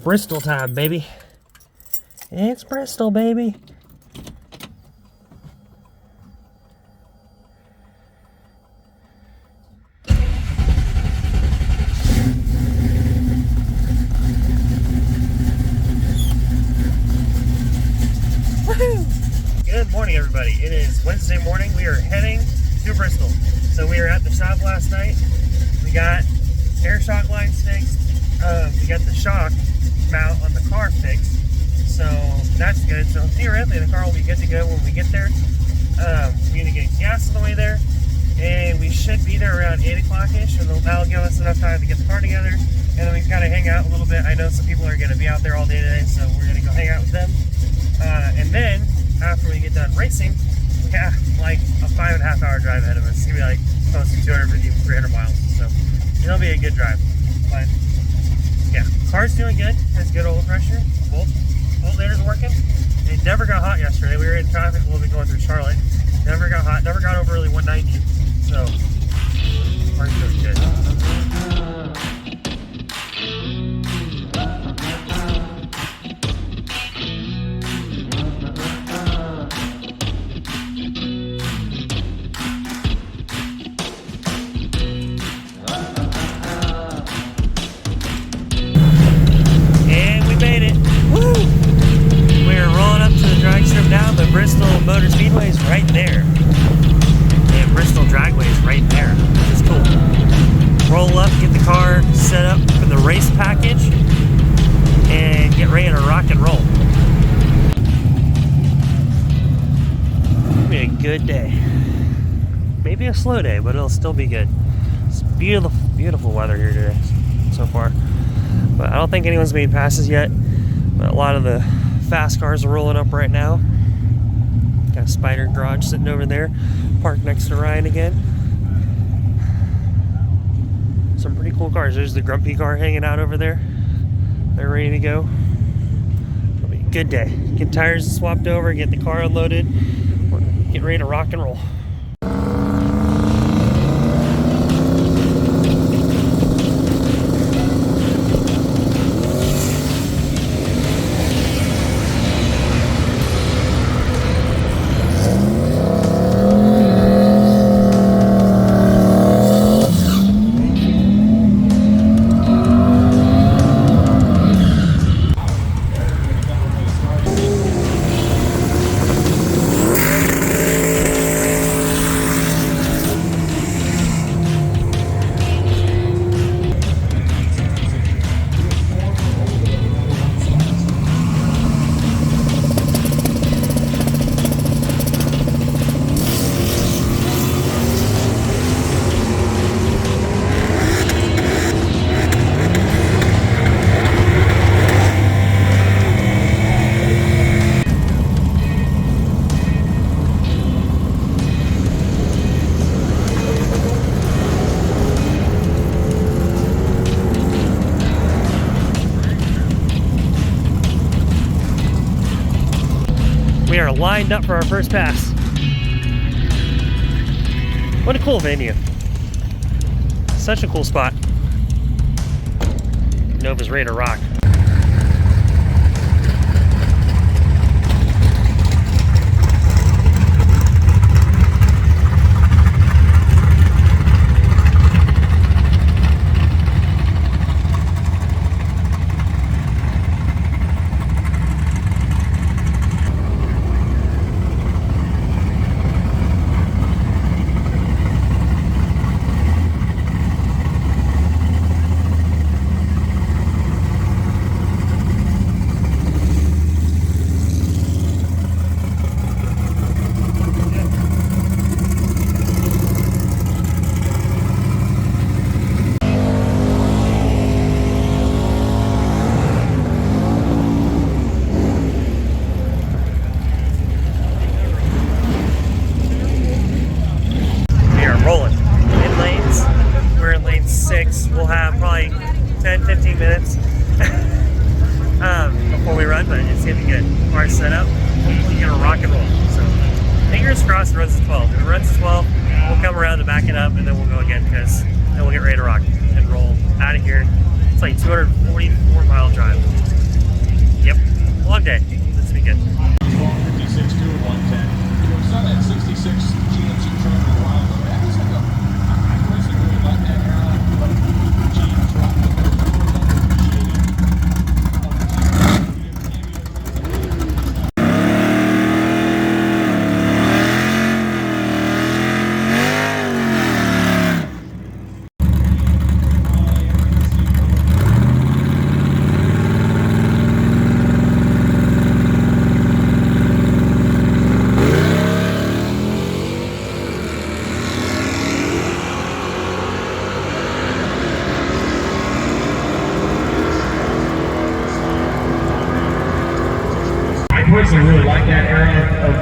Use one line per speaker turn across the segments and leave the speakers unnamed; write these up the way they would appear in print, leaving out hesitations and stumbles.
Bristol time, baby. It's Bristol, baby. Good morning, everybody. It is Wednesday morning. We are heading to Bristol. So we were at the shop last night. We got air shock lines fixed. We got the shock mount on the car fixed. So that's good. So theoretically, the car will be good to go when we get there. We need to get gas on the way there. And we should be there around 8 o'clock-ish. And that'll give us enough time to get the car together. And then we can kind of hang out a little bit. I know some people are going to be out there all day today, so we're going to go hang out with them. And then, after we get done racing, we have like a 5.5 hour drive ahead of us. It's going to be like close to 250, 300 miles. So it'll be a good drive. But yeah, car's doing good. Has good oil pressure. Both laters working. It never got hot yesterday. We were in traffic a little bit going through Charlotte. Never got hot. Never got over really 190. So car's doing good. Bristol Motor Speedway is right there. And Bristol Dragway is right there. It's cool. Roll up, get the car set up for the race package, and get ready to rock and roll. It'll be a good day. Maybe a slow day, but it'll still be good. It's beautiful, beautiful weather here today so far. But I don't think anyone's made passes yet. But a lot of the fast cars are rolling up right now. Got a Spider garage sitting over there, parked next to Ryan again. Some pretty cool cars. There's the Grumpy car hanging out over there. They're ready to go. It'll be a good day. Get tires swapped over, get the car unloaded, get ready to rock and roll. We are lined up for our first pass. What a cool venue. Such a cool spot. Nova's ready to rock. We'll have probably 10-15 minutes before we run, but it's gonna be good. Car's set up, we're gonna rock and roll. So fingers crossed it runs to 12. If it runs to 12, we'll come around to back it up and then we'll go again, because then we'll get ready to rock and roll out of here. It's like 244 mile drive. long day this weekend.
56 to 110. We saw that 66 GMC truck for a while ago. That was like I personally really like that era of GM truck. I personally really like that era of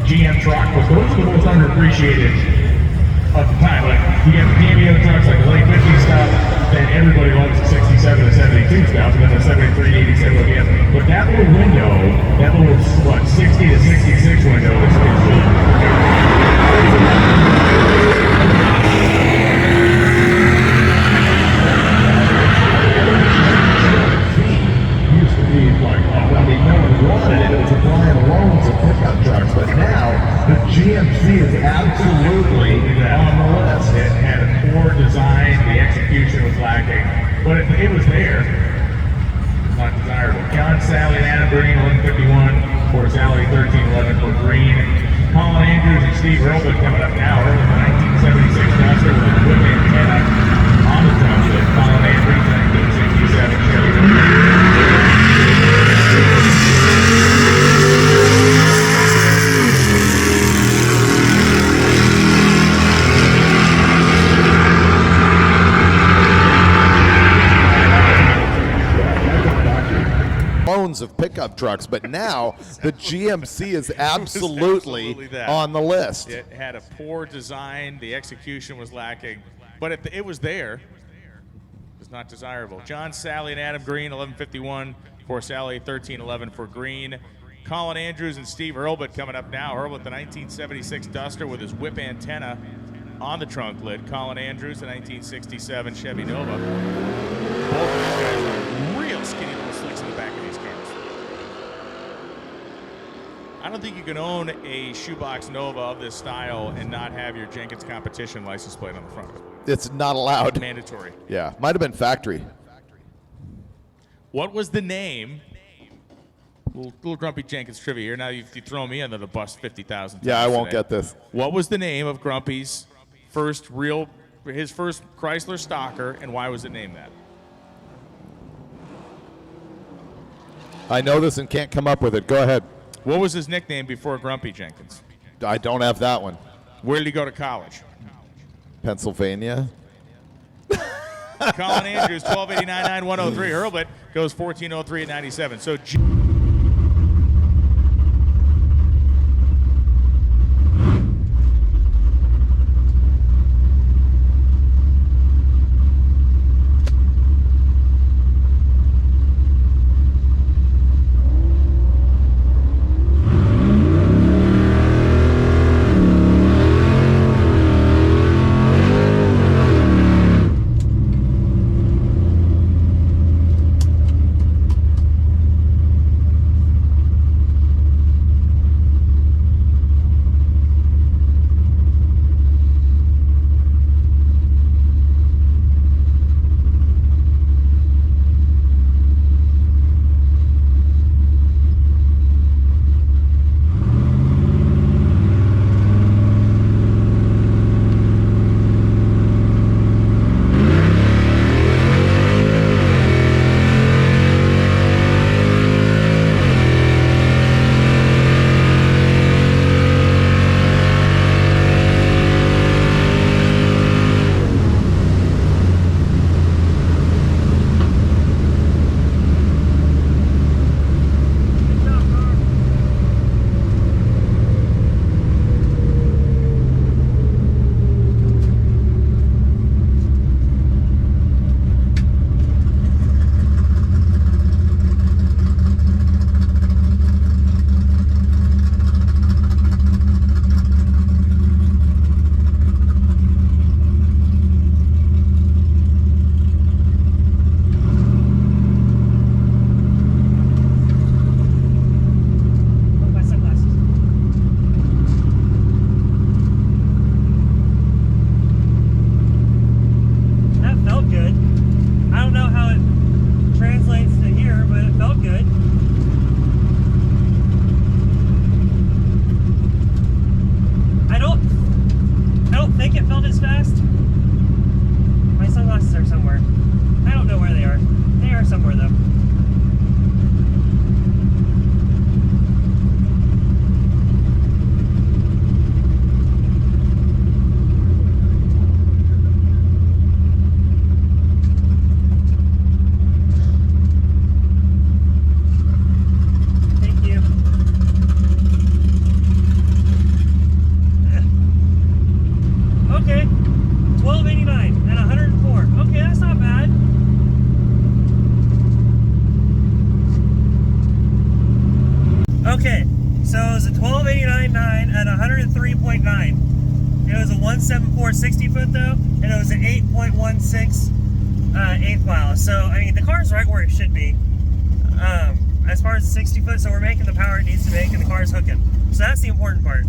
GM truck, because those are the most underappreciated of the time. Like, you get the cameo trucks, like the late 50s stuff, then everybody loves the 67 and 72 stuff, and then the 73, 87 again. But that little window, that little, 60 to 66 window is used to be like, no one wanted it. It was supplying loans of pickup trucks, but now the GMC is absolutely on the list. It had a poor design, the execution was lacking, but it was there. It's not desirable. John, Sally, and Adam Green, 1151 for Sally, 1311 for Green. Colin Andrews and Steve Earlman coming up now. Early 1976 Duster with a whip antenna on the front of it. Colin Andrews, 1967 Chevy.
Of pickup trucks, but now the GMC is absolutely on the list.
It had a poor design, the execution was lacking, but it was there. It's not desirable. John, Sally, and Adam Green, 1151 for Sally, 1311 for Green. Colin Andrews and Steve Earlbut coming up now. Earlbut, the 1976 Duster with his whip antenna on the trunk lid. Colin Andrews, the 1967 Chevy Nova. Both of these guys are real skinny little slicks in the back of these cars. I don't think you can own a shoebox Nova of this style and not have your Jenkins competition license plate on the front of it.
It's not allowed.
Mandatory.
Yeah, might have been factory.
What was the name? Little Grumpy Jenkins trivia here. Now you've thrown me under the bus 50,000 times.
Yeah, I won't
today.
get this.
What was the name of Grumpy's his first Chrysler Stalker, and why was it named that?
I know this and can't come up with it. Go ahead.
What was his nickname before Grumpy Jenkins?
I don't have that one.
Where did he go to college?
Pennsylvania.
Colin Andrews, 1289-9103. Hurlbut goes 1403 at 97. So.
Okay, so it was a 1289.9 at 103.9. It was a 174 60 foot though, and it was an 8.16 eighth mile. So I mean the car's right where it should be. As far as the 60 foot, so we're making the power it needs to make, and the car's hooking. So that's the important part.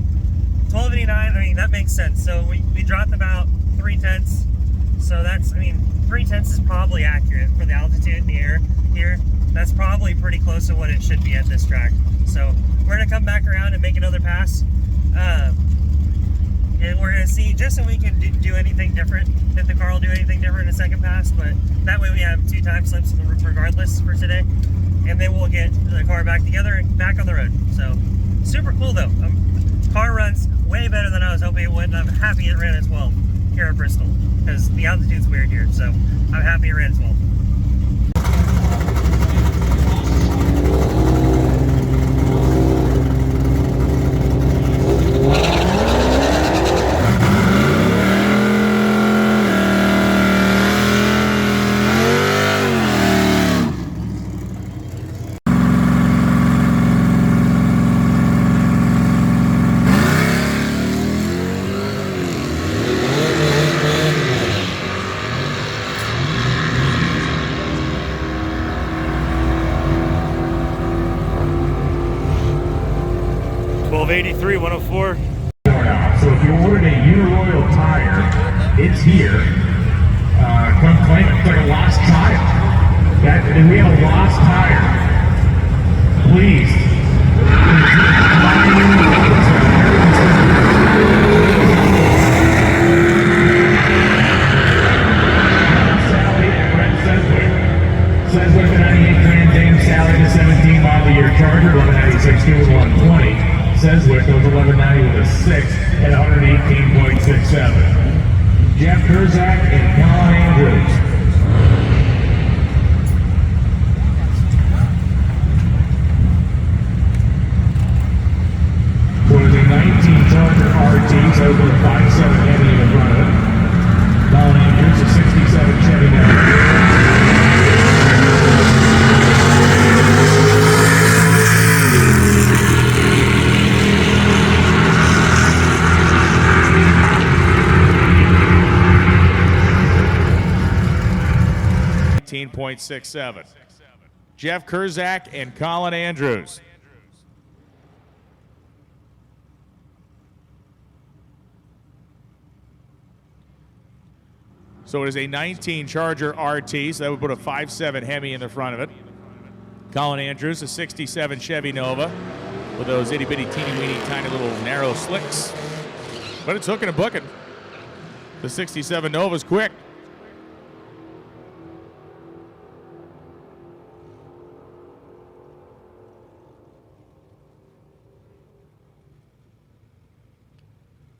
1289, I mean that makes sense. So we dropped about 3/10. So that's, I mean, 3/10 is probably accurate for the altitude in the air here. That's probably pretty close to what it should be at this track. So we're gonna come back around and make another pass. And we're gonna see, just so we can do anything different, if the car will do anything different in a second pass, but that way we have 2 time slips regardless for today. And then we'll get the car back together and back on the road. So super cool though. Car runs way better than I was hoping it would, and I'm happy it ran at 12 here at Bristol, because the altitude's weird here, so I'm happy it ran at 12. $12.83, 104.
So if you ordered a Uniroyal tire, it's here. Come claim it. It's like a lost tire. We have a lost tire. Please. Sally and Brent Sedgwick, a 98 Grand Dame Sally, the 17 model year Charger, 1196 Q 120. Sedgwick goes 1190 with a 6 at 118.67. Jeff Kurzak and Colin Andrews. So it's a 19 Charger RT, so with a 5.7 Chevy in the front of it. Colin Andrews, a 67 Chevy Nova.
18.67. Jeff Kurzak and Colin Andrews. So it is a 19 Charger RT, so that would put a 5.7 Hemi in the front of it. Colin Andrews, a 67 Chevy Nova with those itty bitty teeny weeny tiny little narrow slicks. But it's hooking and booking. The 67 Nova's quick.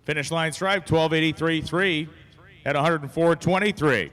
Finish line stripe, 12.83.3 at 104.23.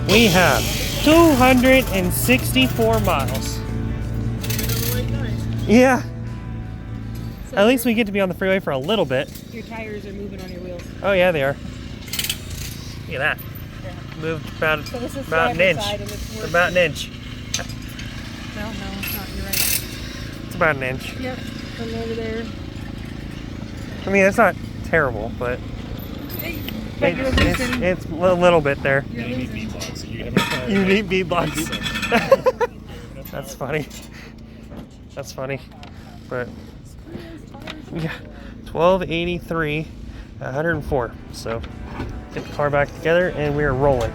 We have 264 miles. Yeah.
So
At least we get to be on the freeway for a little bit.
your tires are moving on your wheels.
Oh yeah, they are. Look at that.
Yeah.
Moved about,
So this is
about an
driver's
inch.
side and it's worse.
About an inch.
No, it's not. You're right.
It's about an inch.
Yep. From over there.
I mean, it's not terrible, but
But you're losing.
it's a little bit there.
You're losing.
You need beatbox. That's funny. That's funny. But yeah, 1283, 104. So get the car back together and we are rolling.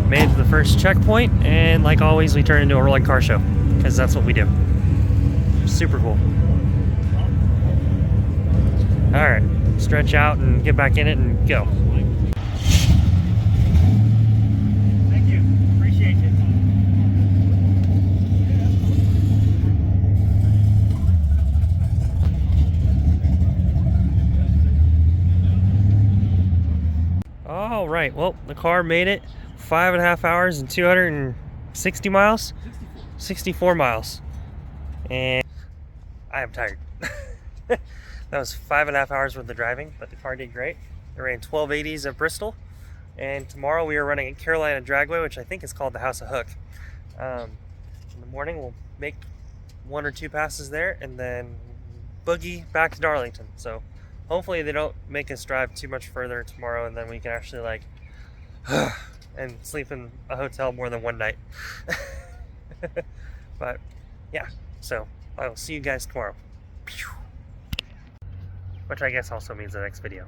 Made it to the first checkpoint, and like always, we turn into a rolling car show because that's what we do. Super cool. All right, stretch out and get back in it and go. Thank you. Appreciate it. All right, well, the car made it 5.5 hours and 260 miles, 64 miles, and I am tired. That was 5.5 hours worth of driving, but the car did great. It ran 1280s at Bristol, and tomorrow we are running at Carolina Dragway, which I think is called the House of Hook. In the morning we'll make 1 or 2 passes there and then boogie back to Darlington. So hopefully they don't make us drive too much further tomorrow, and then we can actually like and sleep in a hotel more than one night. But yeah, so I will see you guys tomorrow. Which I guess also means the next video.